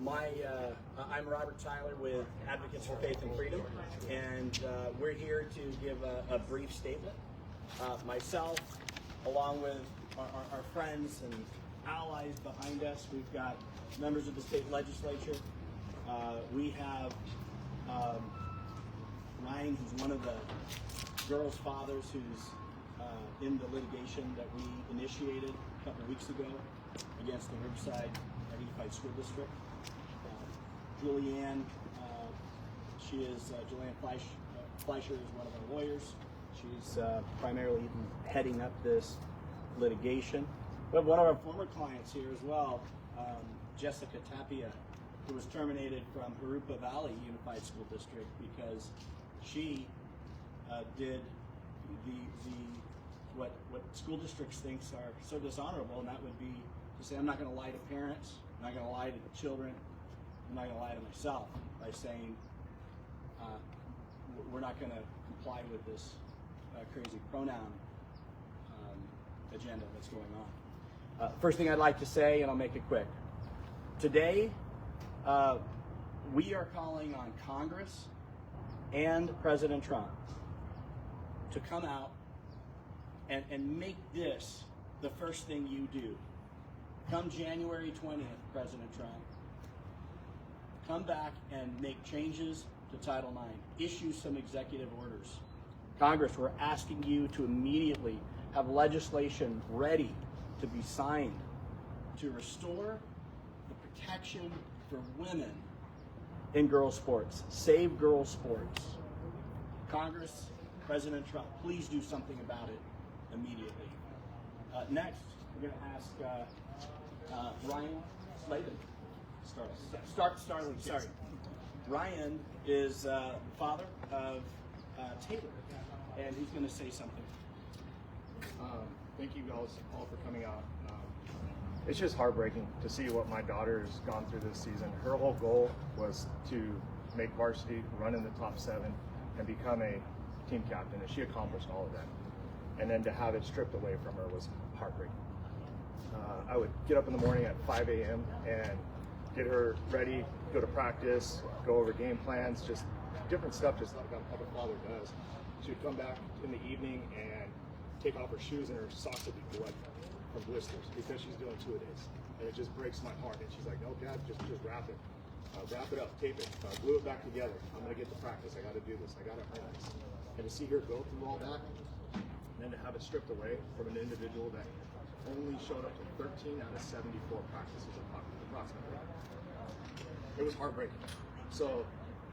I'm Robert Tyler with Advocates for Faith and Freedom, and we're here to give a brief statement. Myself, along with our friends and allies behind us, we've got members of the state legislature. We have Ryan, who's one of the girls' fathers, who's in the litigation that we initiated a couple of weeks ago against the Riverside Unified School District. Julianne, Julianne Fleischer is one of our lawyers. She's primarily heading up this litigation. But one of our former clients here as well, Jessica Tapia, who was terminated from Harupa Valley Unified School District because she did what school districts thinks are so dishonorable, and that would be to say, I'm not going to lie to parents, I'm not going to lie to the children, I'm not going to lie to myself by saying we're not going to comply with this crazy pronoun agenda that's going on. First thing I'd like to say, and I'll make it quick. Today, we are calling on Congress and President Trump to come out and make this the first thing you do. Come January 20th, President Trump, come back and make changes to Title IX. Issue some executive orders. Congress, we're asking you to immediately have legislation ready to be signed to restore the protection for women in girls' sports. Save girls' sports. Congress, President Trump, please do something about it immediately. Next, we're going to ask Ryan Slavin. Starling, sorry. Ryan is the father of Taylor, and he's going to say something. Thank you guys all for coming out. It's just heartbreaking to see what my daughter has gone through this season. Her whole goal was to make varsity, run in the top 7, and become a team captain, and she accomplished all of that. And then to have it stripped away from her was heartbreaking. I would get up in the morning at 5 a.m. and get her ready, go to practice, go over game plans, just different stuff, just like a father does. She would come back in the evening and take off her shoes, and her socks would be blood from blisters because she's doing 2-a-days. And it just breaks my heart. And she's like, no, Dad, just wrap it. Wrap it up, tape it, glue it back together. I'm going to get to practice. I got to do this. I got to earn this. And to see her go through all that, and then to have it stripped away from an individual that only showed up to 13 out of 74 practices approximately. It was heartbreaking. So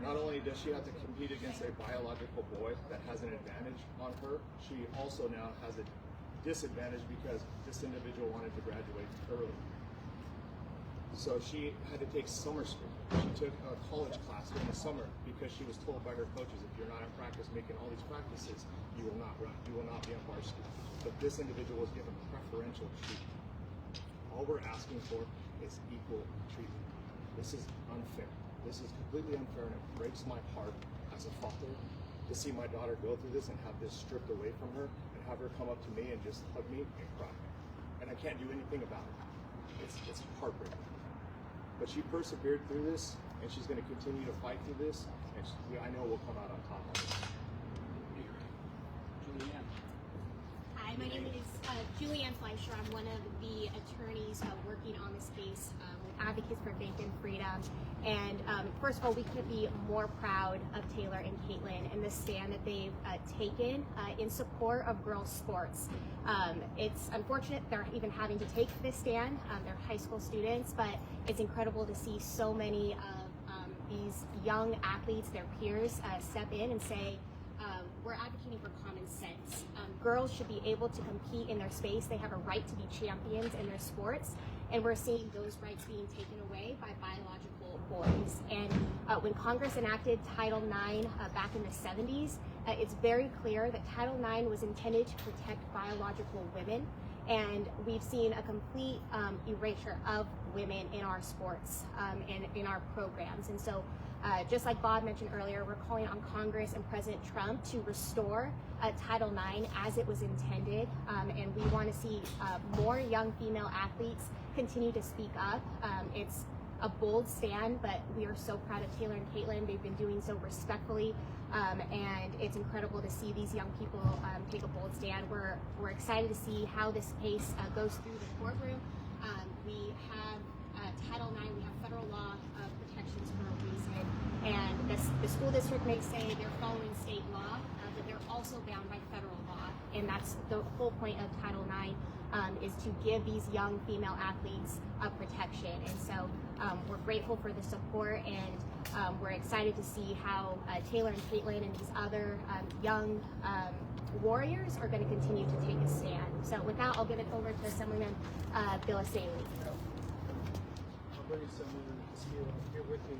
not only does she have to compete against a biological boy that has an advantage on her, she also now has a disadvantage because this individual wanted to graduate early. So she had to take summer school. She took a college class in the summer because she was told by her coaches, if you're not in practice making all these practices, you will not run. You will not be on varsity. But this individual was given preferential treatment. All we're asking for is equal treatment. This is unfair. This is completely unfair, and it breaks my heart as a father to see my daughter go through this and have this stripped away from her and have her come up to me and just hug me and cry. And I can't do anything about it. It's heartbreaking. But she persevered through this, and she's going to continue to fight through this, and I know we'll come out on top of it. Julianne. Hi, my name is Julianne Fleischer. I'm one of the attorneys working on this case with Advocates for Faith and Freedom. And first of all, we couldn't be more proud of Taylor and Caitlin and the stand that they've taken in support of girls' sports. It's unfortunate they're even having to take this stand. They're high school students, but it's incredible to see so many of these young athletes, their peers, step in and say, we're advocating for common sense. Girls should be able to compete in their space. They have a right to be champions in their sports, and we're seeing those rights being taken away by biological boys. And when Congress enacted Title IX back in the 70s, it's very clear that Title IX was intended to protect biological women, and we've seen a complete erasure of women in our sports and in our programs. And so just like Bob mentioned earlier, we're calling on Congress and President Trump to restore Title IX as it was intended, and we want to see more young female athletes continue to speak up. It's a bold stand, but we are so proud of Taylor and Caitlin. They've been doing so respectfully, and it's incredible to see these young people take a bold stand. We're excited to see how this case goes through the courtroom. We have Title IX, we have federal law protections for a reason, and the school district may say they're following state law, but they're also bound by federal law, and that's the whole point of Title IX, is to give these young female athletes protection. And so we're grateful for the support, and we're excited to see how Taylor and Caitlin and these other young warriors are going to continue to take a stand. So with that, I'll give it over to Assemblyman Bilasali. I'll bring Assemblyman Castillo here with me.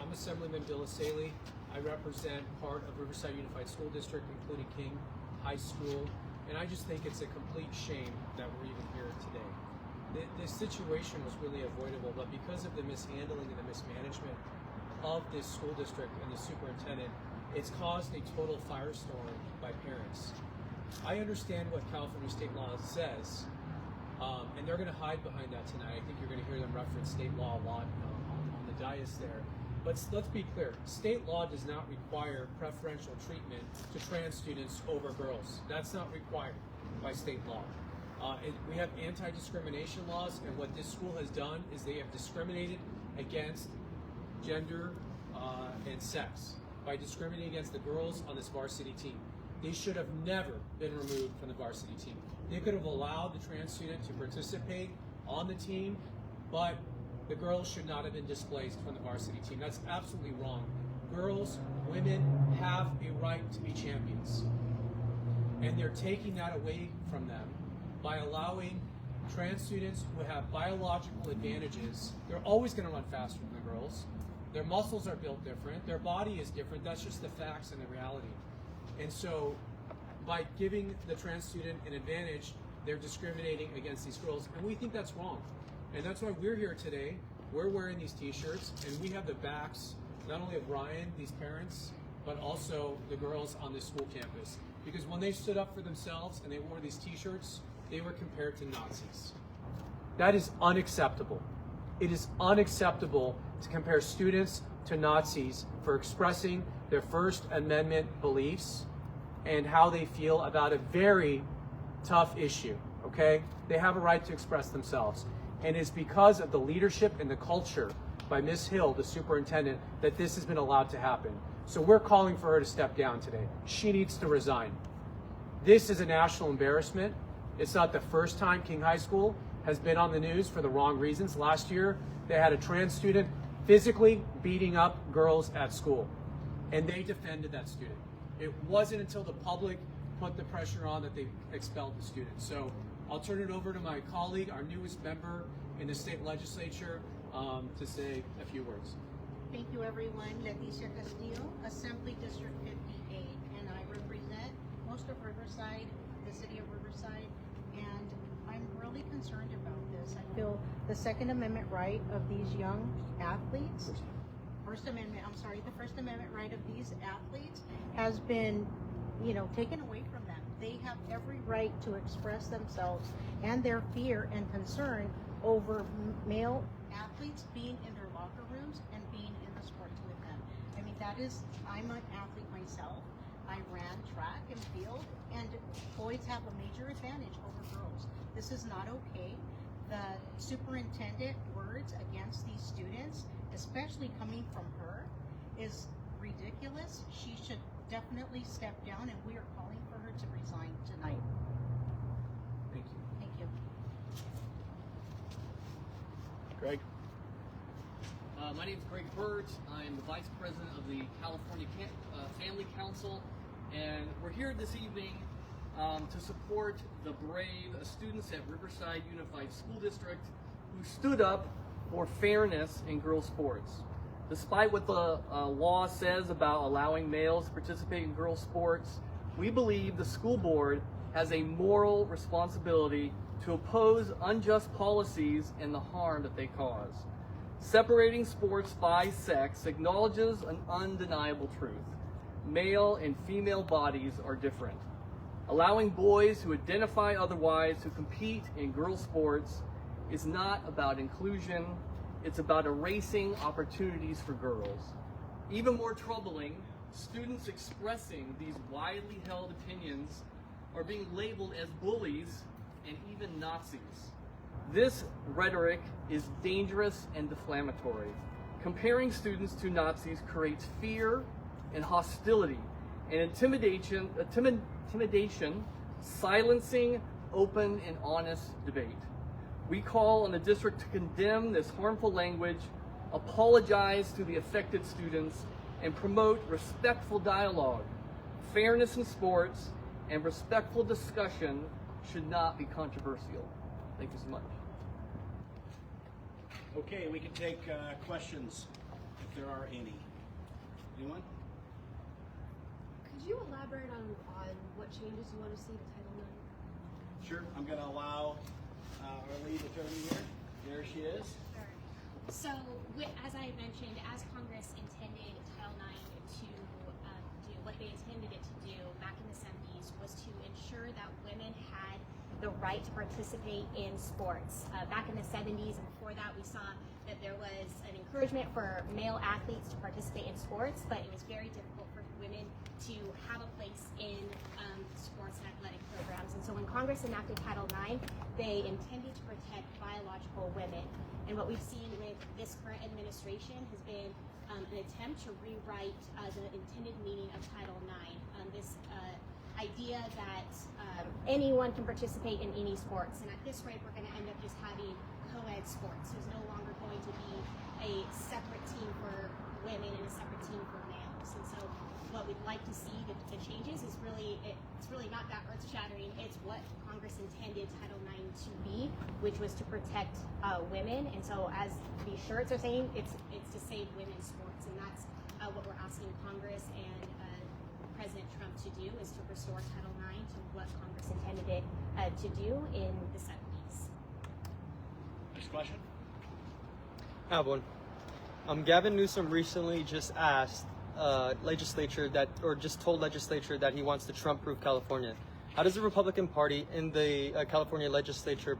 I'm Assemblyman Bilasali. I represent part of Riverside Unified School District, including King High School, and I just think it's a complete shame that we're even here today. This situation was really avoidable, but because of the mishandling and the mismanagement of this school district and the superintendent, it's caused a total firestorm by parents. I understand what California state law says, and they're going to hide behind that tonight. I think you're going to hear them reference state law a lot on the dais there. But let's be clear, state law does not require preferential treatment to trans students over girls. That's not required by state law. We have anti-discrimination laws, and what this school has done is they have discriminated against gender and sex by discriminating against the girls on this varsity team. They should have never been removed from the varsity team. They could have allowed the trans student to participate on the team, but the girls should not have been displaced from the varsity team. That's absolutely wrong. Girls, women have a right to be champions. And they're taking that away from them by allowing trans students who have biological advantages. They're always going to run faster than the girls. Their muscles are built different. Their body is different. That's just the facts and the reality. And so by giving the trans student an advantage, they're discriminating against these girls. And we think that's wrong. And that's why we're here today. We're wearing these t-shirts, and we have the backs, not only of Ryan, these parents, but also the girls on this school campus. Because when they stood up for themselves and they wore these t-shirts, they were compared to Nazis. That is unacceptable. It is unacceptable to compare students to Nazis for expressing their First Amendment beliefs and how they feel about a very tough issue, okay? They have a right to express themselves. And it's because of the leadership and the culture by Ms. Hill, the superintendent, that this has been allowed to happen. So we're calling for her to step down today. She needs to resign. This is a national embarrassment. It's not the first time King High School has been on the news for the wrong reasons. Last year, they had a trans student physically beating up girls at school, and they defended that student. It wasn't until the public put the pressure on that they expelled the student. So I'll turn it over to my colleague, our newest member in the state legislature, to say a few words. Thank you, everyone. Leticia Castillo, Assembly District 58, and I represent most of Riverside, the city of Riverside, and I'm really concerned about this. I feel the Second Amendment right of these young athletes, the First Amendment right of these athletes has been, taken away from them. They have every right to express themselves and their fear and concern over male athletes being in their locker rooms and being in the sports with them. I mean, I'm an athlete myself. I ran track and field, and boys have a major advantage over girls. This is not okay. The superintendent words against these students, especially coming from her, is ridiculous. She should definitely step down, and we are calling for her to resign tonight. Thank you. Thank you. Greg? My name is Greg Burt. I'm the Vice President of the California Family Council, and we're here this evening to support the brave students at Riverside Unified School District who stood up for fairness in girls' sports. Despite what the law says about allowing males to participate in girls' sports, we believe the school board has a moral responsibility to oppose unjust policies and the harm that they cause. Separating sports by sex acknowledges an undeniable truth. Male and female bodies are different. Allowing boys who identify otherwise to compete in girls' sports is not about inclusion, it's about erasing opportunities for girls. Even more troubling, students expressing these widely held opinions are being labeled as bullies and even Nazis. This rhetoric is dangerous and defamatory. Comparing students to Nazis creates fear and hostility and intimidation, silencing open and honest debate. We call on the district to condemn this harmful language, apologize to the affected students, and promote respectful dialogue. Fairness in sports and respectful discussion should not be controversial. Thank you so much. Okay, we can take questions if there are any. Anyone? Could you elaborate on what changes you want to see to Title IX? Sure. I'm going to allow our lead attorney here. There she is. So, as I mentioned, as Congress intended Title IX to do, what they intended it to do back in the 70s was to ensure that women had the right to participate in sports. Back in the 70s and before that, we saw that there was an encouragement for male athletes to participate in sports, but it was very difficult for women to have a place in sports and athletic programs. And so when Congress enacted Title IX, they intended to protect biological women. And what we've seen with this current administration has been an attempt to rewrite the intended meaning of Title IX. This idea that anyone can participate in any sports. And at this rate, we're going to end up just having co-ed sports. There's no longer going to be a separate team for women and a separate team for males. And so what we'd like to see, the changes, is it's really not that earth-shattering. It's what Congress intended Title IX to be, which was to protect women. And so as these shirts are saying, it's to save women's sports. And that's what we're asking Congress and President Trump to do, is to restore Title IX to what Congress intended it to do in the 70s. Next question. I have one. Gavin Newsom recently just asked legislature just told legislature that he wants to Trump-proof California. How does the Republican Party in the California legislature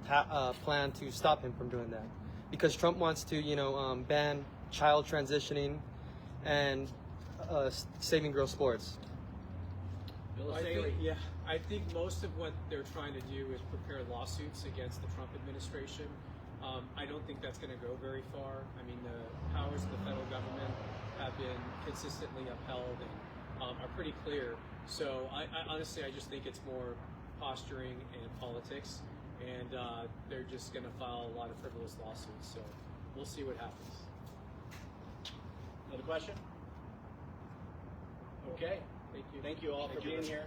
plan to stop him from doing that? Because Trump wants to, ban child transitioning and saving girls' sports. I think most of what they're trying to do is prepare lawsuits against the Trump administration. I don't think that's going to go very far. I mean, the powers of the federal government have been consistently upheld and are pretty clear. So I honestly, I just think it's more posturing and politics, and they're just going to file a lot of frivolous lawsuits. So we'll see what happens. Another question? Okay. Thank you. Thank you all for being here.